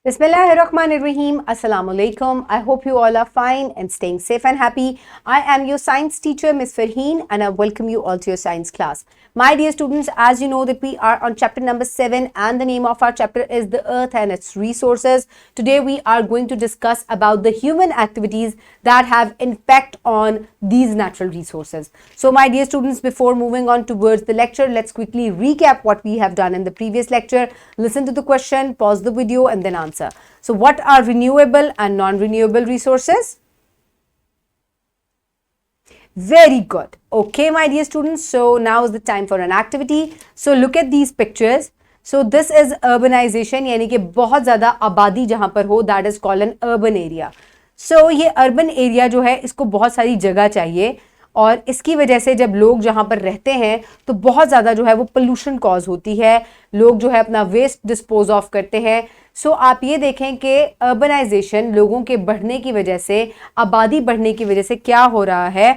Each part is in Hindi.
Bismillahirrahmanirrahim. Assalamu alaikum. I hope you all are fine and staying safe and happy. I am your science teacher, Ms. Farheen, and I welcome you all to your science class. My dear students, as you know that we are on chapter number 7 and the name of our chapter is the earth and its resources. Today we are going to discuss about the human activities that have impact on these natural resources. So my dear students, before moving on towards the lecture, let's quickly recap what we have done in the previous lecture. Listen to the question, pause the video and then answer. So what are renewable and non-renewable resources? Very good. Okay, my dear students. So now is the time for an activity. So look at these pictures. So this is urbanization, यानी कि बहुत ज़्यादा आबादी जहाँ पर हो, that is called an urban area. So ये अर्बन एरिया जो है इसको बहुत सारी जगह चाहिए और इसकी वजह से जब लोग जहाँ पर रहते हैं तो बहुत ज़्यादा जो है वो पोल्यूशन कॉज होती है, लोग जो है अपना वेस्ट डिस्पोज ऑफ करते हैं. सो आप ये देखें कि अर्बनाइजेशन लोगों के बढ़ने की वजह से, आबादी बढ़ने की वजह से क्या हो रहा है,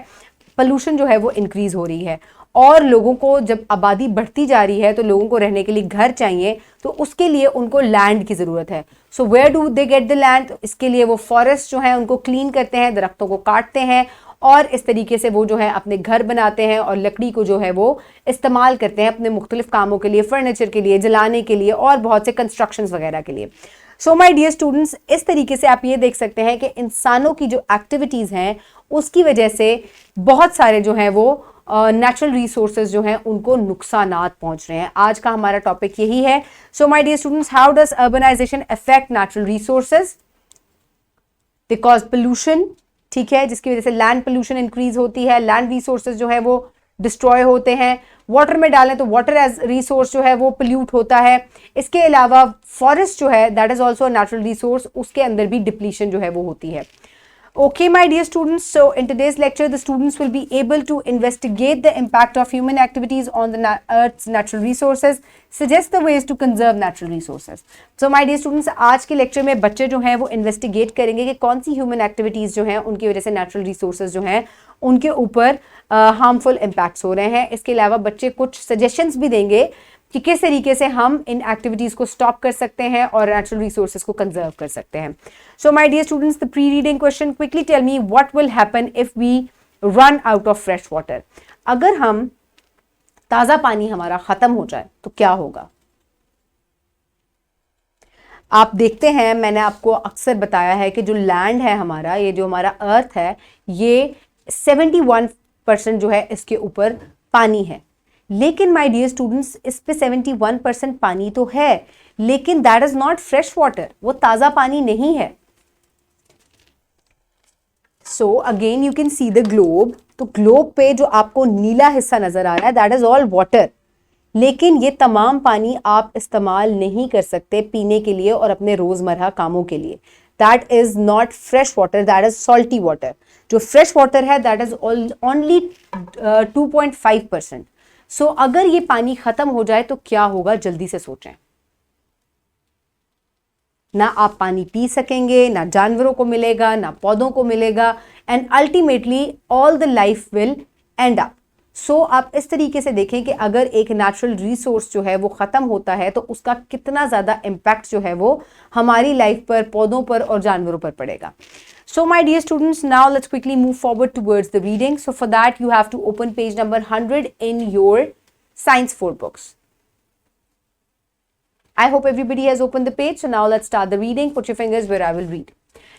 पोल्यूशन जो है वो इंक्रीज हो रही है और लोगों को जब आबादी बढ़ती जा रही है तो लोगों को रहने के लिए घर चाहिए, तो उसके लिए उनको लैंड की ज़रूरत है. So where do they get the land? इसके लिए वो फॉरेस्ट जो है उनको क्लीन करते हैं, दरख्तों को काटते हैं और इस तरीके से वो जो है अपने घर बनाते हैं और लकड़ी को जो है वो इस्तेमाल करते हैं अपने मुख्तलिफ कामों के लिए, फर्नीचर के लिए, जलाने के लिए और बहुत से कंस्ट्रक्शंस वगैरह के लिए. सो माय डियर स्टूडेंट्स, इस तरीके से आप ये देख सकते हैं कि इंसानों की जो एक्टिविटीज़ हैं उसकी वजह से बहुत सारे जो हैं वो नेचुरल रिसोर्सेज जो हैं उनको नुकसानात पहुंच रहे हैं. आज का हमारा टॉपिक यही है. So my dear students, how does urbanisation affect natural resources? Because pollution, ठीक है, जिसकी वजह से लैंड पोल्यूशन इंक्रीज होती है, लैंड रिसोर्सेज जो है वो डिस्ट्रॉय होते हैं. वाटर में डालें तो वाटर एज रिसोर्स जो है वो पोल्यूट होता है. इसके अलावा फॉरेस्ट जो है that is also natural resource, उसके अंदर भी डिप्लीशन जो है वो होती है. Okay, my dear students, so in today's lecture, the students will be able to investigate the impact of human activities on the Earth's natural resources, suggest the ways to conserve natural resources. So, my dear students, आज के lecture में बच्चे जो हैं वो investigate करेंगे कि कौन सी human activities जो हैं उनकी वजह से natural resources जो हैं उनके ऊपर harmful impacts हो रहे हैं. इसके अलावा बच्चे कुछ suggestions भी देंगे कि किस तरीके से हम इन एक्टिविटीज़ को स्टॉप कर सकते हैं और नेचुरल रिसोर्सेज को कंजर्व कर सकते हैं. So my dear students, the pre reading question, quickly tell me what will happen if we run out of fresh water. अगर हम ताज़ा पानी हमारा ख़त्म हो जाए तो क्या होगा? आप देखते हैं, मैंने आपको अक्सर बताया है कि जो लैंड है हमारा, ये जो हमारा अर्थ है, ये 71% जो है इसके ऊपर पानी है. लेकिन माय डियर स्टूडेंट्स, इस पे 71% पानी तो है, लेकिन that is not fresh water, वो ताज़ा पानी नहीं है. So again you can see the globe. तो ग्लोब पे जो आपको नीला हिस्सा नजर आ रहा है दैट इज ऑल वाटर, लेकिन ये तमाम पानी आप इस्तेमाल नहीं कर सकते पीने के लिए और अपने रोजमर्रा कामों के लिए. That is not fresh water, that is salty water. जो फ्रेश वाटर है दैट इज ओनली 2.5%. सो अगर ये पानी खत्म हो जाए तो क्या होगा, जल्दी से सोचें. ना आप पानी पी सकेंगे, ना जानवरों को मिलेगा, ना पौधों को मिलेगा, and ultimately all the life will end up. So आप इस तरीके से देखें कि अगर एक नेचुरल रिसोर्स जो है वो ख़त्म होता है तो उसका कितना ज़्यादा इम्पैक्ट जो है वो हमारी लाइफ पर, पौधों पर और जानवरों पर पड़ेगा. So my dear students, now let's quickly move forward towards the reading. So for that you have to open page number 100 in your science 4 books. I hope everybody has opened the page. So now let's start the reading. Put your fingers where I will read.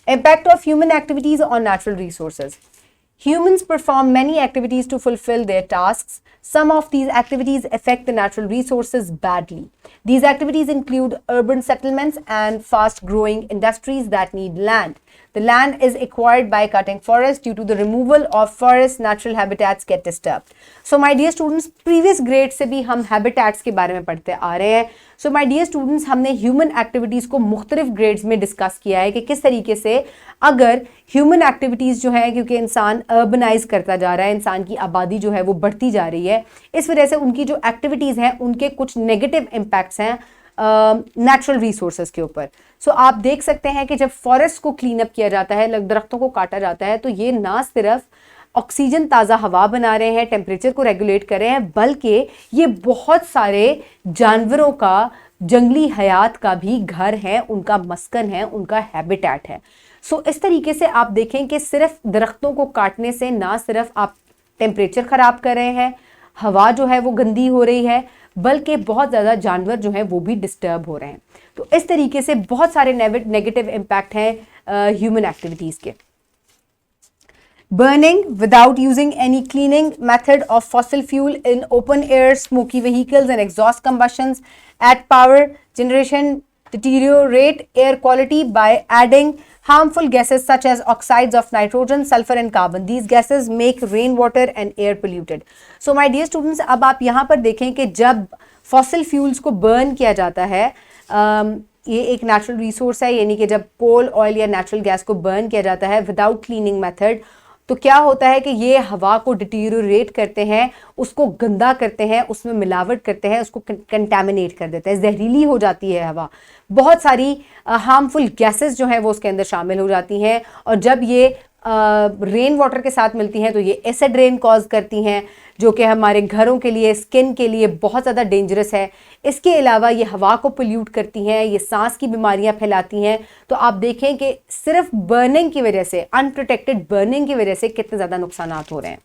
Impact of human activities on natural resources. Humans perform many activities to fulfill their tasks. Some of these activities affect the natural resources badly. These activities include urban settlements and fast-growing industries that need land. The land is acquired by cutting forests. Due to the removal of forests, natural habitats get disturbed. So my dear students, previous grade से भी हम habitats के बारे में पढ़ते आ रहे हैं. So my dear students, हमने human activities को मुख्तलिफ grades में discuss किया है कि किस तरीके से अगर human activities जो है, क्योंकि इंसान urbanize करता जा रहा है, इंसान की आबादी जो है वो बढ़ती जा रही है, इस वजह से उनकी जो activities हैं उनके कुछ negative impacts हैं नेचुरल रिसोर्सेज के ऊपर. सो आप देख सकते हैं कि जब फॉरेस्ट को क्लीन अप किया जाता है, दरख्तों को काटा जाता है, तो ये ना सिर्फ ऑक्सीजन, ताज़ा हवा बना रहे हैं, टेम्परेचर को रेगुलेट कर रहे हैं, बल्कि ये बहुत सारे जानवरों का जंगली हयात का भी घर है, उनका मस्कन है, उनका हैबिटेट है। सो इस तरीके से आप देखें कि सिर्फ दरख्तों को काटने से ना सिर्फ आप टेम्परेचर खराब कर रहे हैं, हवा जो है वो गंदी हो रही है, बल्कि बहुत ज़्यादा जानवर जो हैं वो भी डिस्टर्ब हो रहे हैं। तो इस तरीके से बहुत सारे नेगेटिव इम्पैक्ट हैं ह्यूमन एक्टिविटीज़ के। Burning without using any cleaning method of fossil fuel in open air, smoky vehicles and exhaust combustions at power generation deteriorate air quality by adding harmful gases such as oxides of nitrogen, sulfur and carbon. These gases make rainwater and air polluted. So my dear students, अब आप यहाँ पर देखें कि जब fossil fuels को burn किया जाता है, ये एक नेचुरल रिसोर्स है, यानी कि जब कोल, ऑयल या नेचुरल गैस को बर्न किया जाता है विदाउट क्लीनिंग मेथड, तो क्या होता है कि ये हवा को डिटीरियोरेट करते हैं, उसको गंदा करते हैं, उसमें मिलावट करते हैं, उसको कंटामिनेट कर देते हैं, जहरीली हो जाती है हवा। बहुत सारी हार्मफुल गैसेस जो हैं वो उसके अंदर शामिल हो जाती हैं, और जब ये रेन वाटर के साथ मिलती हैं तो ये एसिड रेन कॉज करती हैं, जो कि हमारे घरों के लिए, स्किन के लिए बहुत ज़्यादा डेंजरस है। इसके अलावा ये हवा को पोल्यूट करती हैं, ये सांस की बीमारियां फैलाती हैं। तो आप देखें कि सिर्फ बर्निंग की वजह से, अनप्रोटेक्टेड बर्निंग की वजह से कितने ज़्यादा नुकसान हो रहे हैं।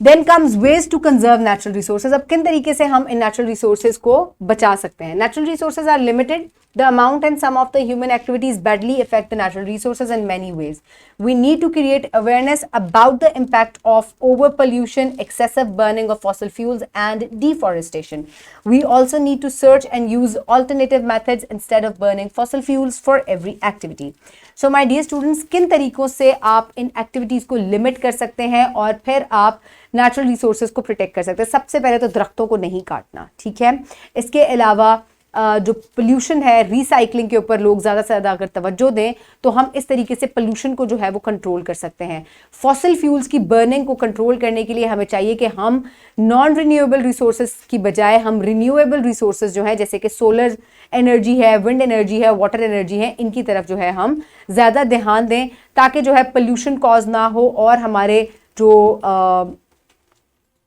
Then comes ways to conserve natural resources. अब किन तरीके से हम इन natural resources को बचा सकते हैं? Natural resources are limited. The amount and sum of the human activities badly affect the natural resources in many ways. We need to create awareness about the impact of overpollution, excessive burning of fossil fuels, and deforestation. We also need to search and use alternative methods instead of burning fossil fuels for every activity. So my dear students, किन तरीकों से आप इन एक्टिविटीज़ को लिमिट कर सकते हैं और फिर आप नेचुरल रिसोर्सेज को प्रोटेक्ट कर सकते हैं? सबसे पहले तो दरख्तों को नहीं काटना, ठीक है। इसके अलावा जो पोल्यूशन है, रिसाइकलिंग के ऊपर लोग ज़्यादा से ज़्यादा अगर तवज्जो दें तो हम इस तरीके से पोल्यूशन को जो है वो कंट्रोल कर सकते हैं। फॉसिल फ्यूल्स की बर्निंग को कंट्रोल करने के लिए हमें चाहिए कि हम नॉन रिन्यूएबल रिसोर्सेज की बजाय हम रिन्यूएबल रिसोर्सेज जो है, जैसे कि सोलर एनर्जी है, विंड एनर्जी है, वाटर एनर्जी है, इनकी तरफ जो है हम ज़्यादा ध्यान दें, ताकि जो है पोल्यूशन कॉज ना हो और हमारे जो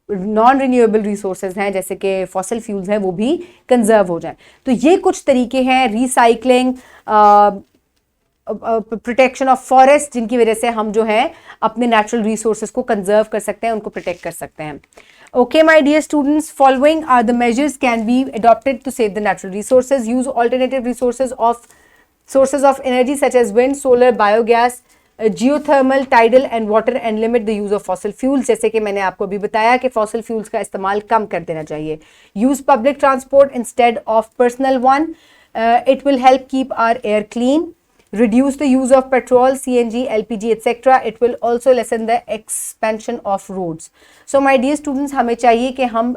नॉन रिन्यूएबल रिसोर्सेज हैं जैसे कि फॉसिल फ्यूल्स हैं वो भी कंजर्व हो जाएं। तो ये कुछ तरीके हैं, रिसाइकलिंग, प्रोटेक्शन ऑफ फॉरेस्ट, जिनकी वजह से हम जो है अपने नेचुरल रिसोर्सेज को कंजर्व कर सकते हैं, उनको प्रोटेक्ट कर सकते हैं। Okay, my dear students, following are the measures can be adopted to save the natural resources. Use alternative sources of energy such as wind, solar, biogas, geothermal, tidal and water, and limit the use of fossil fuels. जैसे कि मैंने आपको अभी बताया कि fossil fuels का इस्तेमाल कम कर देना चाहिए. Use public transport instead of personal one. It will help keep our air clean. Reduce the use of petrol, CNG, LPG, etc. It will also lessen the expansion of roads. So my dear students, हमें चाहिए कि हम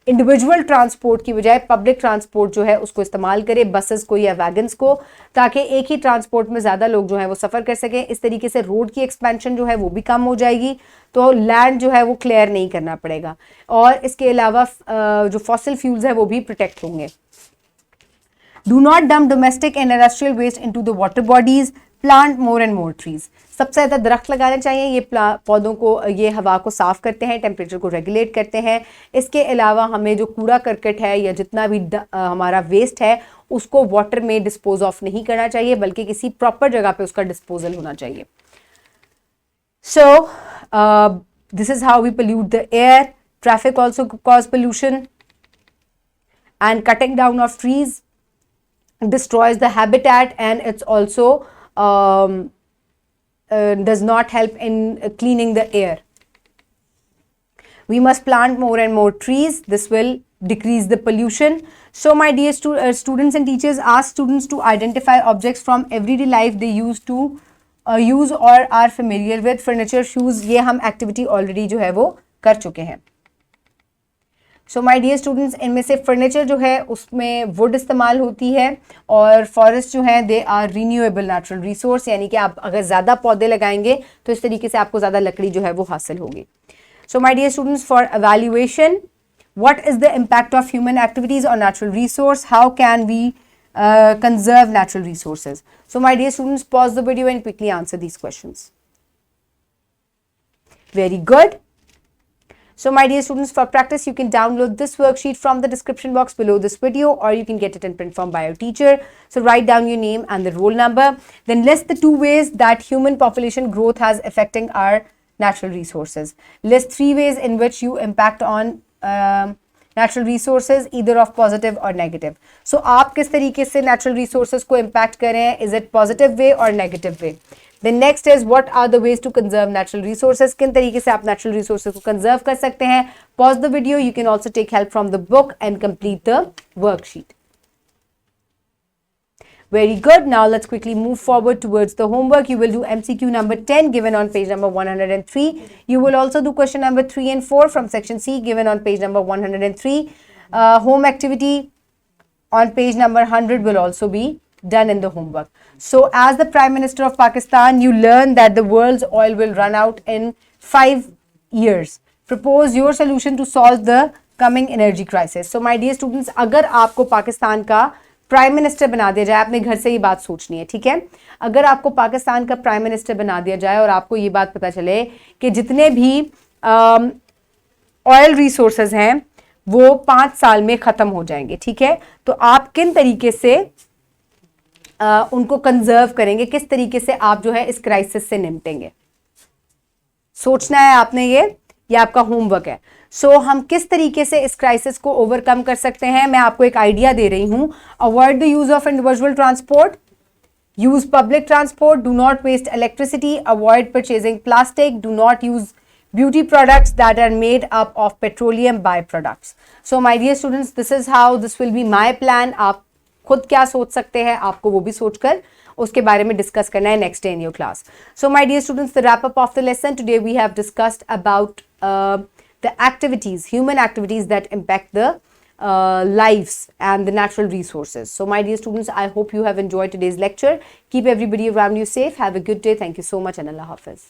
इंडिविजुअल ट्रांसपोर्ट की बजाय पब्लिक ट्रांसपोर्ट जो है उसको इस्तेमाल करें, बसेस को या वैगन्स को, ताकि एक ही ट्रांसपोर्ट में ज़्यादा लोग जो है वो सफ़र कर सकें। इस तरीके से रोड की एक्सपेंशन जो है वो भी कम हो जाएगी, तो लैंड जो है वो क्लियर नहीं करना पड़ेगा, और इसके अलावा जो फॉसिल फ्यूल्स है वो भी प्रोटेक्ट होंगे। Do not dump domestic and industrial waste into the water bodies. Plant more and more trees. सबसे ज़्यादा दरख्त लगाने चाहिए। ये पौधों को, ये हवा को साफ करते हैं, टेम्परेचर को रेगुलेट करते हैं। इसके अलावा हमें जो कूड़ा करकट है या जितना भी हमारा वेस्ट है उसको वाटर में डिस्पोज ऑफ नहीं करना चाहिए, बल्कि किसी प्रॉपर जगह पे उसका डिस्पोजल होना चाहिए। So this is how we pollute the air. Traffic also cause pollution, and cutting down of trees destroys the habitat, and it's also does not help in cleaning the air. We must plant more and more trees. This will decrease the pollution. So my dear students and teachers, ask students to identify objects from everyday life they used to use or are familiar with. Furniture, shoes, ये हम activity already जो है वो कर चुके हैं। सो माय डियर स्टूडेंट्स, इनमें से फर्नीचर जो है उसमें वुड इस्तेमाल होती है, और फॉरेस्ट जो है they are renewable natural resource, यानी कि आप अगर ज़्यादा पौधे लगाएंगे तो इस तरीके से आपको ज़्यादा लकड़ी जो है वो हासिल होगी। So my dear students, for evaluation, what is the impact of human activities on natural resource, how can we conserve natural resources? So my dear students, pause the video and quickly answer these questions. Very good. So my dear students, for practice, you can download this worksheet from the description box below this video, or you can get it in print form by your teacher. So write down your name and the roll number. Then list the 2 ways that human population growth has affecting our natural resources. List 3 ways in which you impact on natural resources, either of positive or negative. So आप किस तरीके से natural resources को impact कर रहे हैं? Is it positive way or negative way? The next is what are the ways to conserve natural resources? किन तरीके से आप natural resources को conserve कर सकते हैं? Pause the video. You can also take help from the book and complete the worksheet. Very good. Now let's quickly move forward towards the homework. You will do MCQ number 10 given on page number 103. You will also do question number 3 and 4 from section C given on page number 103. Home activity on page number 100 will also be done in the homework. So as the Prime Minister of Pakistan, you learn that the world's oil will run out in 5 years. Propose your solution to solve the coming energy crisis. So my dear students, अगर आपको पाकिस्तान का प्राइम मिनिस्टर बना दिया जाए, आपने घर से ये बात सोचनी है, ठीक है? अगर आपको पाकिस्तान का प्राइम मिनिस्टर बना दिया जाए और आपको ये बात पता चले कि जितने भी ऑयल रिसोर्सेज हैं वो 5 साल में खत्म हो जाएंगे, ठीक है? तो आप किन तरीके से उनको कंजर्व करेंगे, किस तरीके से आप जो है इस क्राइसिस से निपटेंगे, सोचना है आपने। ये आपका होमवर्क है। सो हम किस तरीके से इस क्राइसिस को ओवरकम कर सकते हैं, मैं आपको एक आइडिया दे रही हूं। Avoid the use of individual transport, use public transport, do not waste electricity, avoid purchasing plastic, do not use beauty products that are made up of petroleum byproducts. So my dear students, this is how this will be my plan. आप खुद क्या सोच सकते हैं, आपको वो भी सोचकर उसके बारे में डिस्कस करना है next day in your class. So my dear students, the wrap up of the lesson today we have discussed about the activities, human activities that impact the lives and the natural resources. So my dear students, I hope you have enjoyed today's lecture. Keep everybody around you safe. Have a good day. Thank you so much and Allah Hafiz.